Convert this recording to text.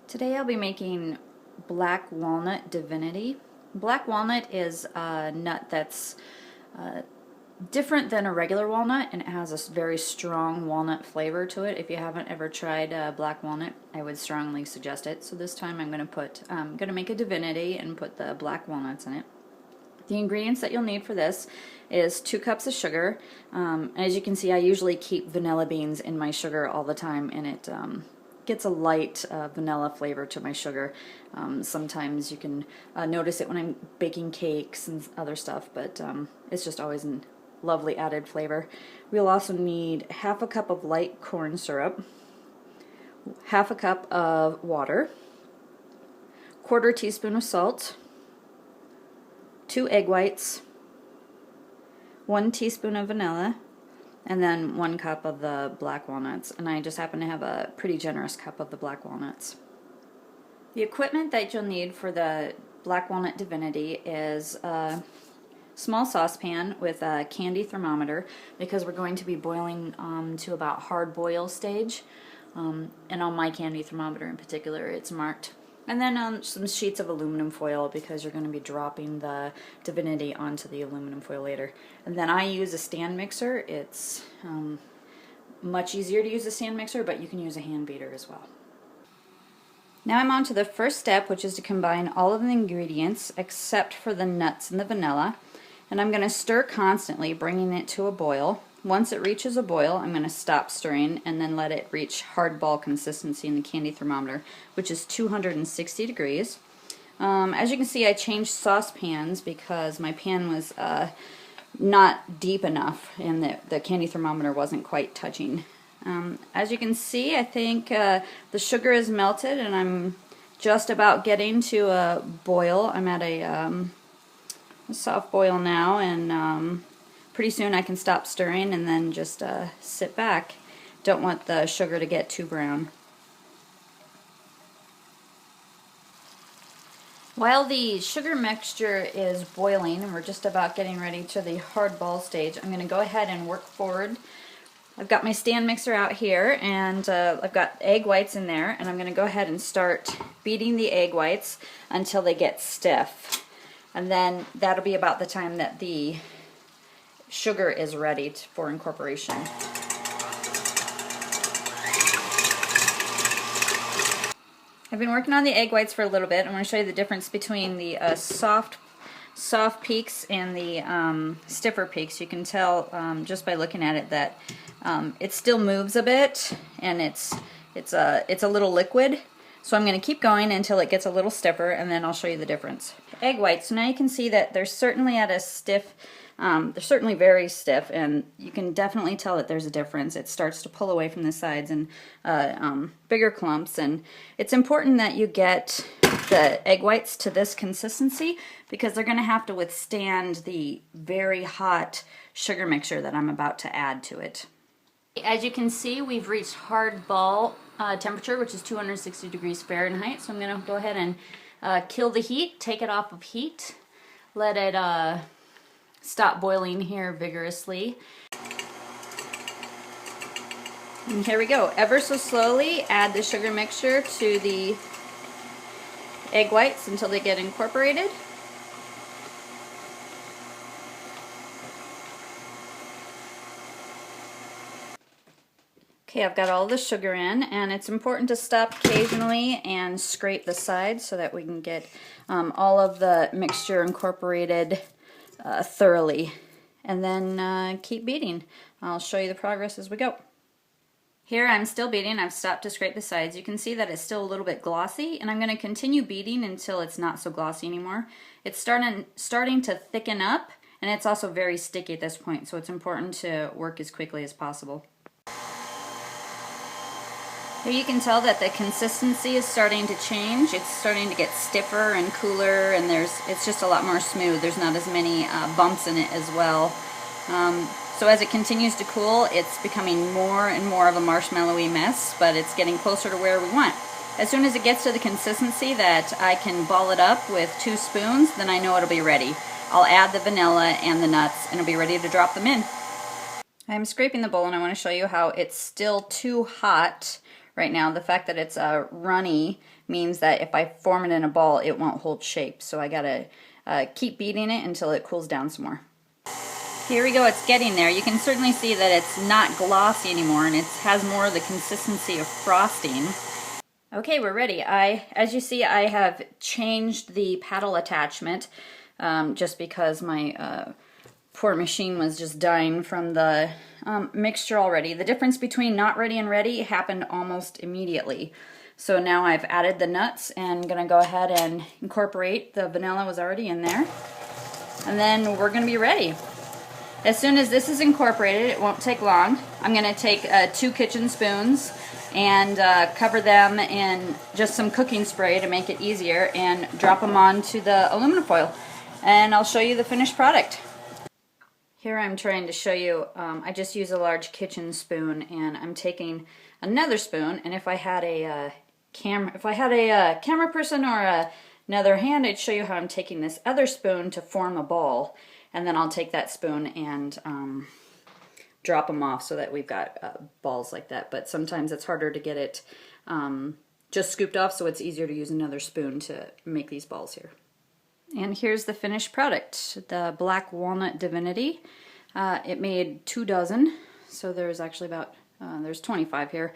Today I'll be making Black Walnut Divinity. Black walnut is a nut that's different than a regular walnut, and it has a very strong walnut flavor to it. If you haven't ever tried black walnut, I would strongly suggest it. So this time I'm going to make a divinity and put the black walnuts in it. The ingredients that you'll need for this is 2 cups of sugar. As you can see, I usually keep vanilla beans in my sugar all the time, and it gets a light vanilla flavor to my sugar. Sometimes you can notice it when I'm baking cakes and other stuff, but it's just always a lovely added flavor. We'll also need half a cup of light corn syrup, half a cup of water, 1/4 teaspoon of salt, 2 egg whites, 1 teaspoon of vanilla, and then 1 cup of the black walnuts. And I just happen to have a pretty generous cup of the black walnuts. The equipment that you'll need for the Black Walnut Divinity is a small saucepan with a candy thermometer, because we're going to be boiling to about hard boil stage. And on my candy thermometer in particular, it's marked. And then some sheets of aluminum foil, because you're going to be dropping the divinity onto the aluminum foil later. And then I use a stand mixer. It's much easier to use a stand mixer, but you can use a hand beater as well. Now I'm on to the first step, which is to combine all of the ingredients except for the nuts and the vanilla. And I'm going to stir constantly, bringing it to a boil. Once it reaches a boil, I'm going to stop stirring and then let it reach hard ball consistency in the candy thermometer, which is 260 degrees. As you can see, I changed saucepans because my pan was not deep enough and the candy thermometer wasn't quite touching. As you can see, I think the sugar is melted and I'm just about getting to a boil. I'm at a soft boil now, and pretty soon I can stop stirring and then just sit back. Don't want the sugar to get too brown. While the sugar mixture is boiling and we're just about getting ready to the hard ball stage, I'm going to go ahead and work forward. I've got my stand mixer out here, and I've got egg whites in there, and I'm going to go ahead and start beating the egg whites until they get stiff. And then that'll be about the time that the sugar is ready for incorporation. I've been working on the egg whites for a little bit. I'm going to show you the difference between the soft peaks and the stiffer peaks. You can tell just by looking at it that it still moves a bit, and it's a little liquid. So I'm going to keep going until it gets a little stiffer, and then I'll show you the difference. Egg whites. So now you can see that they're certainly at a stiff. They're certainly very stiff, and you can definitely tell that there's a difference. It starts to pull away from the sides and bigger clumps, and it's important that you get the egg whites to this consistency, because they're going to have to withstand the very hot sugar mixture that I'm about to add to it. As you can see, we've reached hard ball temperature, which is 260 degrees Fahrenheit. So I'm going to go ahead and kill the heat, take it off of heat, let it stop boiling here vigorously. And here we go. Ever so slowly add the sugar mixture to the egg whites until they get incorporated. Okay, I've got all the sugar in, and it's important to stop occasionally and scrape the sides so that we can get all of the mixture incorporated thoroughly. And then keep beating. I'll show you the progress as we go. Here I'm still beating. I've stopped to scrape the sides. You can see that it's still a little bit glossy, and I'm going to continue beating until it's not so glossy anymore. It's starting to thicken up, and it's also very sticky at this point, so it's important to work as quickly as possible. Here you can tell that the consistency is starting to change. It's starting to get stiffer and cooler, and it's just a lot more smooth. There's not as many bumps in it as well. So as it continues to cool, it's becoming more and more of a marshmallowy mess, but it's getting closer to where we want. As soon as it gets to the consistency that I can ball it up with 2 spoons, then I know it'll be ready. I'll add the vanilla and the nuts, and it'll be ready to drop them in. I'm scraping the bowl, and I want to show you how it's still too hot right now. The fact that it's runny means that if I form it in a ball, it won't hold shape. So I gotta keep beating it until it cools down some more. Here we go, it's getting there. You can certainly see that it's not glossy anymore and it has more of the consistency of frosting. Okay, we're ready. As you see, I have changed the paddle attachment just because my poor machine was just dying from the mixture already. The difference between not ready and ready happened almost immediately. So now I've added the nuts and gonna go ahead and incorporate. The vanilla was already in there. And then we're gonna be ready. As soon as this is incorporated, it won't take long. I'm gonna take 2 kitchen spoons and cover them in just some cooking spray to make it easier and drop them onto the aluminum foil. And I'll show you the finished product. Here I'm trying to show you, I just use a large kitchen spoon and I'm taking another spoon, and if I had a camera person or another hand, I'd show you how I'm taking this other spoon to form a ball, and then I'll take that spoon and drop them off so that we've got balls like that. But sometimes it's harder to get it just scooped off, so it's easier to use another spoon to make these balls here. And here's the finished product, the Black Walnut Divinity. It made 2 dozen, so there's actually about, there's 25 here.